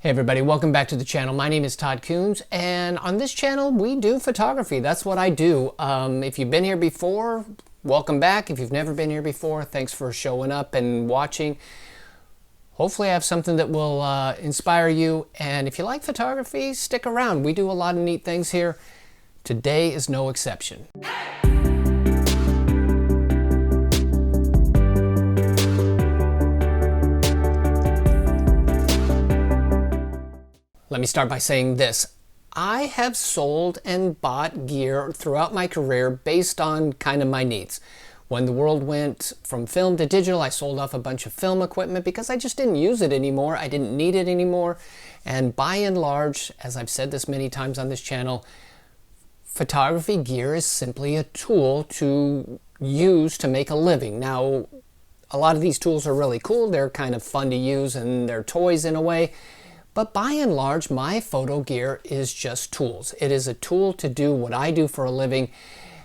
Hey everybody, welcome back to the channel. My name is Todd Coons, and on this channel we do photography. That's what I do. If you've been here before, welcome back. If you've never been here before, thanks for showing up and watching. Hopefully I have something that will inspire you, and if you like photography, stick around. We do a lot of neat things here. Today is no exception. Let me start by saying this. I have sold and bought gear throughout my career based on kind of my needs. When the world went from film to digital, I sold off a bunch of film equipment because I just didn't use it anymore. I didn't need it anymore. And by and large, as I've said this many times on this channel, photography gear is simply a tool to use to make a living. Now, a lot of these tools are really cool. They're kind of fun to use and they're toys in a way. But by and large, my photo gear is just tools. It is a tool to do what I do for a living.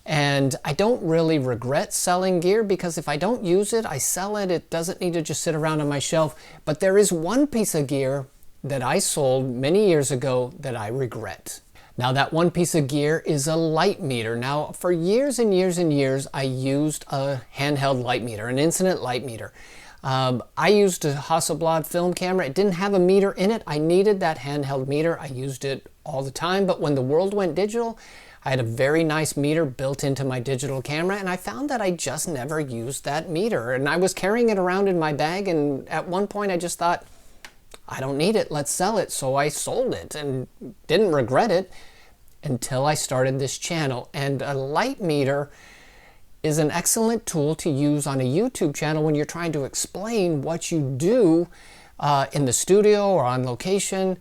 And I don't really regret selling gear because if I don't use it, I sell it. It doesn't need to just sit around on my shelf. But there is one piece of gear that I sold many years ago that I regret. Now that one piece of gear is a light meter. Now for years and years and years, I used a handheld light meter, an incident light meter. I used a Hasselblad film camera. It didn't have a meter in it. I needed that handheld meter. I used it all the time. But when the world went digital, I had a very nice meter built into my digital camera, and I found that I just never used that meter. And I was carrying it around in my bag, and at one point I just thought, I don't need it, let's sell it. So I sold it and didn't regret it until I started this channel. And a light meter is an excellent tool to use on a YouTube channel when you're trying to explain what you do in the studio or on location.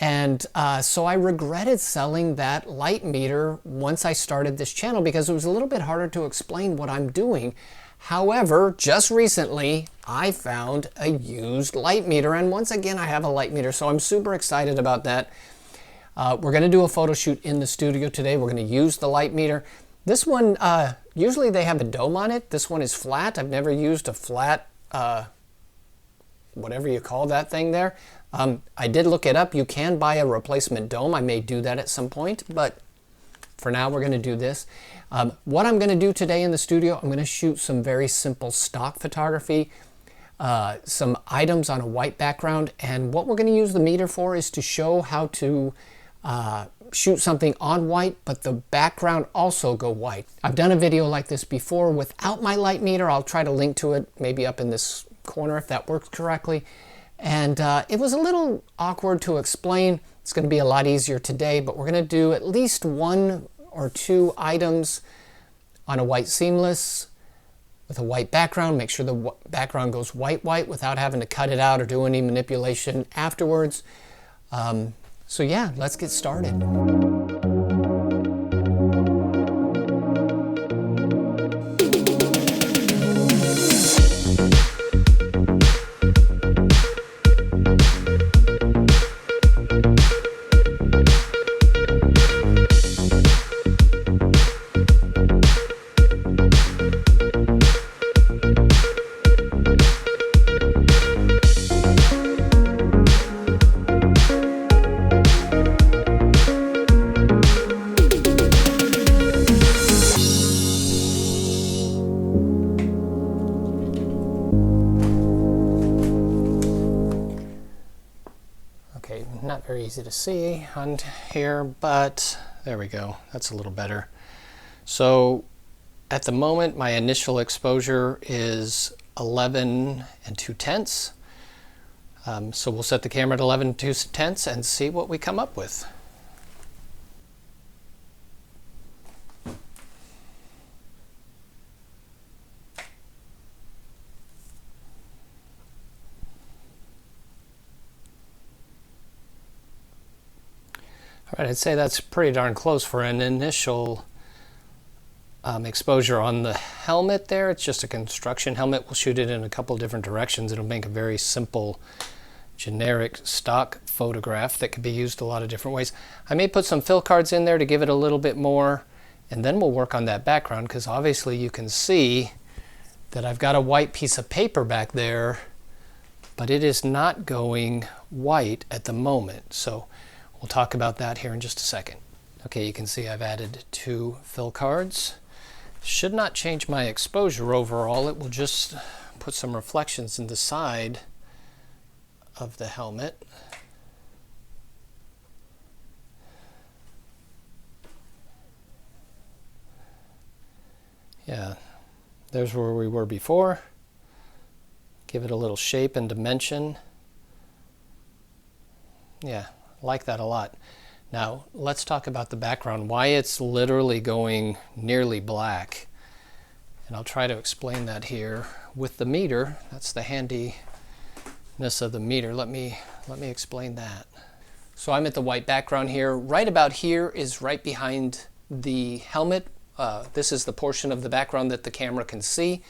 And so I regretted selling that light meter once I started this channel because it was a little bit harder to explain what I'm doing. However, just recently I found a used light meter, and once again I have a light meter, so I'm super excited about that. We're going to do a photo shoot in the studio today. We're going to use the light meter. This one, usually they have a dome on it. This one is flat. I've never used a flat, whatever you call that thing there. I did look it up. You can buy a replacement dome. I may do that at some point, but for now we're going to do this. What I'm going to do today in the studio, I'm going to shoot some very simple stock photography, some items on a white background, and what we're going to use the meter for is to show how to shoot something on white, but the background also go white. I've done a video like this before without my light meter. I'll try to link to it maybe up in this corner if that works correctly. And it was a little awkward to explain. It's going to be a lot easier today, but we're going to do at least one or two items on a white seamless with a white background. Make sure the background goes white without having to cut it out or do any manipulation afterwards. So yeah, let's get started. Not very easy to see on here, but there we go. That's a little better. So at the moment, my initial exposure is 11 2/10. So we'll set the camera at 11 2/10 and see what we come up with. All right, I'd say that's pretty darn close for an initial exposure on the helmet there. It's just a construction helmet. We'll shoot it in a couple different directions. It'll make a very simple, generic stock photograph that could be used a lot of different ways. I may put some fill cards in there to give it a little bit more, and then we'll work on that background because obviously you can see that I've got a white piece of paper back there but it is not going white at the moment. So we'll talk about that here in just a second. Okay, you can see I've added 2 fill cards. Should not change my exposure overall. It will just put some reflections in the side of the helmet. Yeah, there's where we were before. Give it a little shape and dimension. Yeah, like that a lot. Now, let's talk about the background, why it's literally going nearly black. And I'll try to explain that here with the meter. That's the handiness of the meter. Let me explain that. So I'm at the white background here. Right about here is right behind the helmet. This is the portion of the background that the camera can see.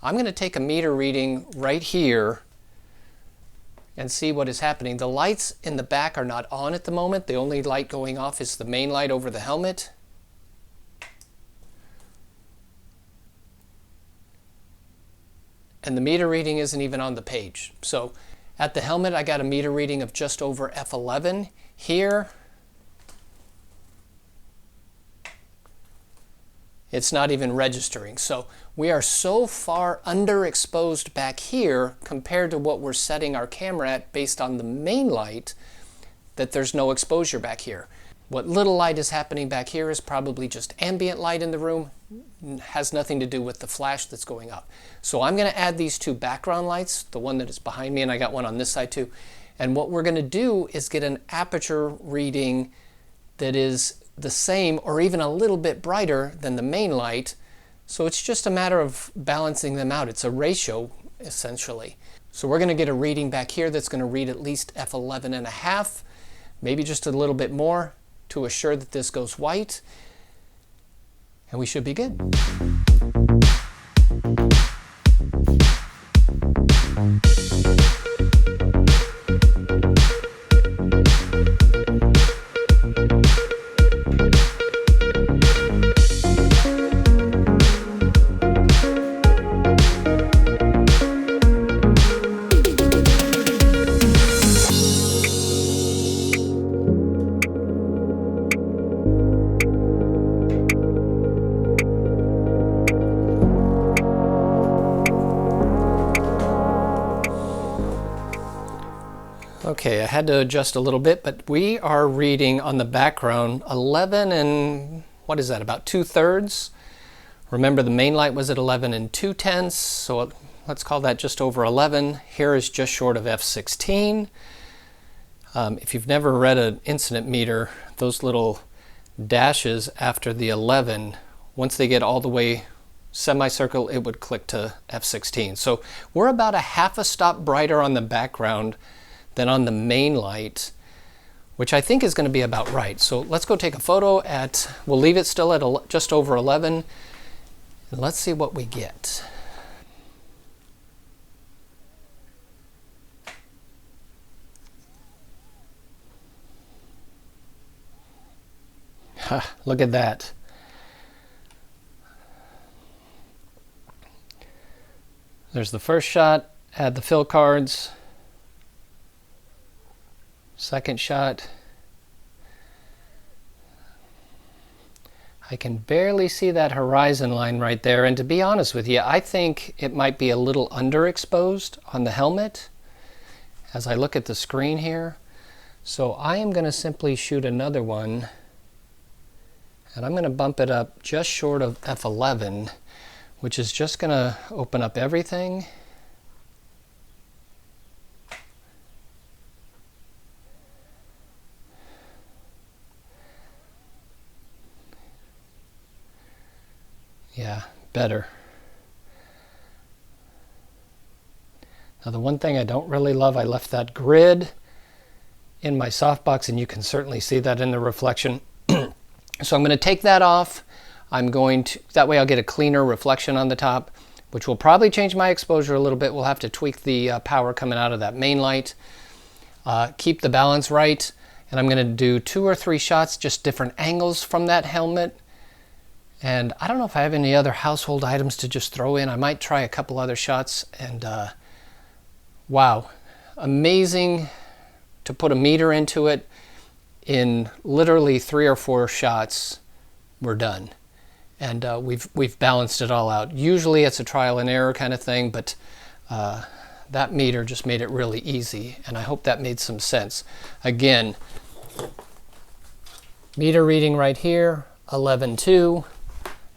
I'm going to take a meter reading right here and see what is happening. The lights in the back are not on at the moment. The only light going off is the main light over the helmet. And the meter reading isn't even on the page. So at the helmet, I got a meter reading of just over F11. Here, it's not even registering. So we are so far underexposed back here compared to what we're setting our camera at based on the main light that there's no exposure back here. What little light is happening back here is probably just ambient light in the room. Has nothing to do with the flash that's going up. So I'm going to add these 2 background lights, the one that is behind me, and I got one on this side too. And what we're going to do is get an aperture reading that is the same or even a little bit brighter than the main light. So it's just a matter of balancing them out. It's a ratio essentially. So we're going to get a reading back here that's going to read at least F11.5, maybe just a little bit more to assure that this goes white, and we should be good. Okay, I had to adjust a little bit, but we are reading on the background 11 and, what is that, about 2/3. Remember the main light was at 11 and 2/10, so let's call that just over 11. Here is just short of F16. If you've never read an incident meter, those little dashes after the 11, once they get all the way semicircle, it would click to F16. So we're about a half a stop brighter on the background than on the main light, which I think is going to be about right. So let's go take a photo at, we'll leave it still at just over 11, and let's see what we get. Look at that. There's the first shot, add the fill cards. Second shot. I can barely see that horizon line right there, and to be honest with you, I think it might be a little underexposed on the helmet as I look at the screen here. So I am going to simply shoot another one, and I'm going to bump it up just short of F11, which is just going to open up everything. Yeah, better. Now the one thing I don't really love, I left that grid in my softbox, and you can certainly see that in the reflection. So I'm going to take that off. That way I'll get a cleaner reflection on the top, which will probably change my exposure a little bit. We'll have to tweak the power coming out of that main light. Keep the balance right, and I'm going to do 2 or 3 shots, just different angles from that helmet. And I don't know if I have any other household items to just throw in. I might try a couple other shots, and wow, amazing to put a meter into it. In literally 3 or 4 shots, we're done. And we've balanced it all out. Usually it's a trial and error kind of thing, but that meter just made it really easy, and I hope that made some sense. Again, meter reading right here, 11.2.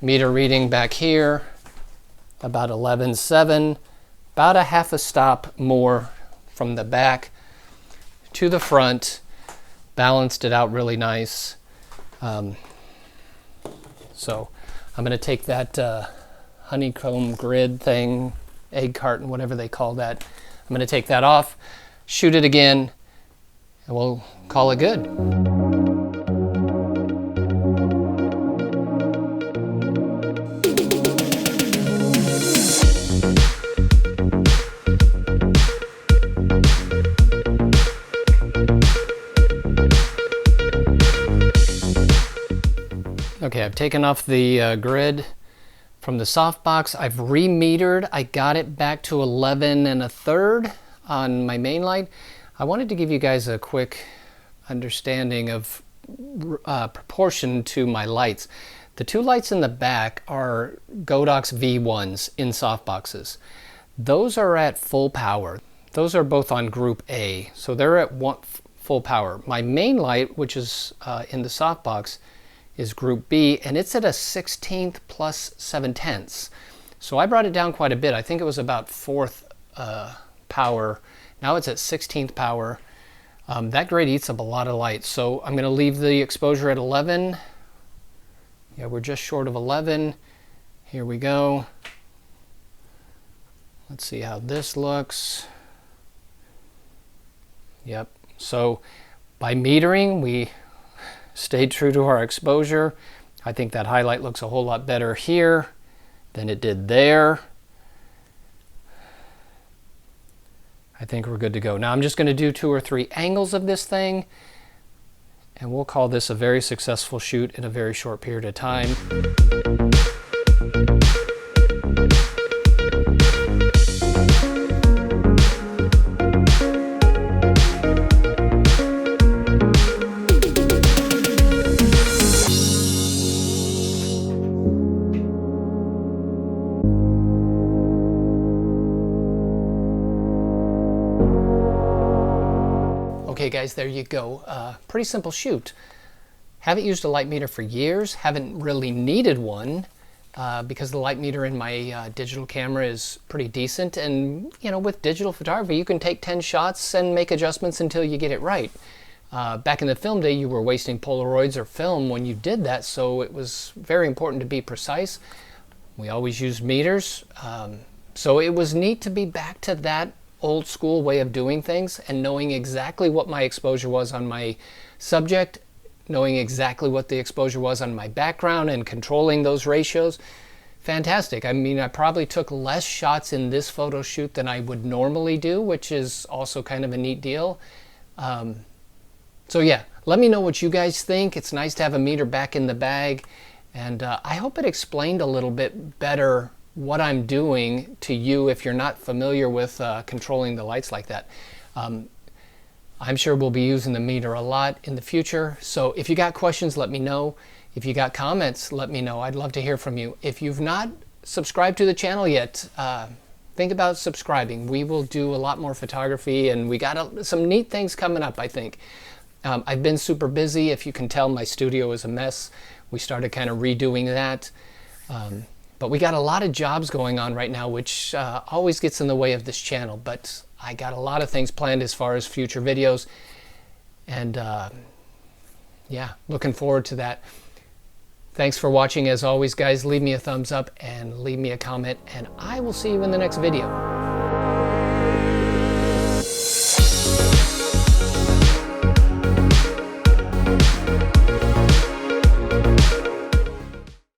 Meter reading back here, about 11.7. About a half a stop more from the back to the front. Balanced it out really nice. So I'm going to take that honeycomb grid thing, egg carton, whatever they call that. I'm going to take that off, shoot it again, and we'll call it good. Okay, I've taken off the grid from the softbox. I've re-metered. I got it back to 11 1/3 on my main light. I wanted to give you guys a quick understanding of proportion to my lights. The 2 lights in the back are Godox V1s in softboxes. Those are at full power. Those are both on group A, so they're at full power. My main light, which is in the softbox, is group B, and it's at a 16th plus 7/10. So I brought it down quite a bit. I think it was about 4th power. Now it's at 16th power. That grid eats up a lot of light. So I'm going to leave the exposure at 11. Yeah, we're just short of 11. Here we go. Let's see how this looks. Yep. So by metering, we stayed true to our exposure. I think that highlight looks a whole lot better here than it did there. I think we're good to go. Now I'm just going to do 2 or 3 angles of this thing, and we'll call this a very successful shoot in a very short period of time. Okay guys, there you go. Pretty simple shoot. Haven't used a light meter for years, haven't really needed one because the light meter in my digital camera is pretty decent, and you know, with digital photography you can take 10 shots and make adjustments until you get it right. Back in the film day you were wasting Polaroids or film when you did that, so it was very important to be precise. We always used meters, so it was neat to be back to that old school way of doing things and knowing exactly what my exposure was on my subject, knowing exactly what the exposure was on my background and controlling those ratios. Fantastic. I mean, I probably took less shots in this photo shoot than I would normally do, which is also kind of a neat deal. So yeah, let me know what you guys think. It's nice to have a meter back in the bag, and I hope it explained a little bit better what I'm doing to you if you're not familiar with controlling the lights like that. I'm sure we'll be using the meter a lot in the future, so if you got questions, let me know. If you got comments, let me know. I'd love to hear from you. If you've not subscribed to the channel yet, think about subscribing. We will do a lot more photography, and we got some neat things coming up, I think. I've been super busy. If you can tell, my studio is a mess. We started kind of redoing that. But we got a lot of jobs going on right now, which always gets in the way of this channel. But I got a lot of things planned as far as future videos. And yeah, looking forward to that. Thanks for watching. As always, guys, leave me a thumbs up and leave me a comment. And I will see you in the next video.